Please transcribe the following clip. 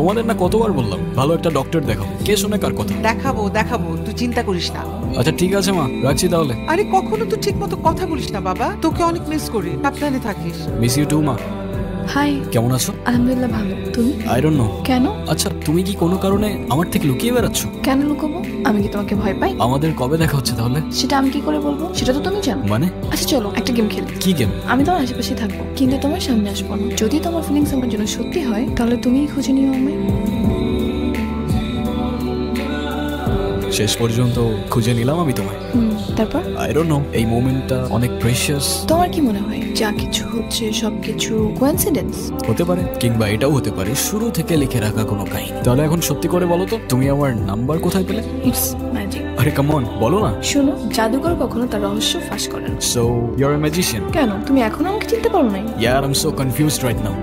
তোমাদের না কতবার বললাম ভালো একটা ডক্টর দেখাও, কে শোনে কার কথা। দেখাবো দেখাবো, তুই চিন্তা করিস না। আচ্ছা ঠিক আছে মা, রাখছি তাহলে। আরে কখনো তো ঠিক মতো কথা বলিস না বাবা, তোকে অনেক মিস করি, সাবধানে থাকিস। মিস ইউ টু মা। হাই। কেমন আছো? আলহামদুলিল্লাহ ভালো, তুমি? I don't know. কেন? আচ্ছা তুমি কি কোনো কারণে আমার থেকে লুকিয়ে বেড়াচ্ছ? কেন লুকাবো? আমি কি তোমাকে ভয় পাই? আমাদের কবে দেখা হচ্ছে তাহলে? সেটা আমি কি করে বলবো, সেটা তো তুমি জানো। মানে? আচ্ছা চলো একটা গেম খেলি। কি গেম? আমি তোমার আশেপাশে থাকবো কিন্তু তোমার সামনে আসবো না। যদি তোমার ফিলিংস আমার জন্য সত্যি হয় তাহলে তুমিই খুঁজে নিও আমায়। শেষ পর্যন্ত খুঁজে নিলাম আমি তোমায়। তারপর? আই ডোন্ট নো, এই মোমেন্টটা অনেক প্রেশিয়াস। তোমার কি মনে হয় যা কিছু হচ্ছে সবকিছু কোইন্সিডেন্স? হতে পারে, কিংবা এটাও হতে পারে শুরু থেকে লিখে রাখা কোনো কাহিনী। তাহলে এখন সত্যি করে বলো তো, তুমি আমার নাম্বার কোথায় পেলে? It's magic. আরে কাম অন, বলো না। শোনো, জাদুকর কখনো তার রহস্য ফাঁস করে না। So you are a magician? কেন, তুমি এখনো আমাকে চিনতে পারো নাই? Yeah, I'm so confused right now.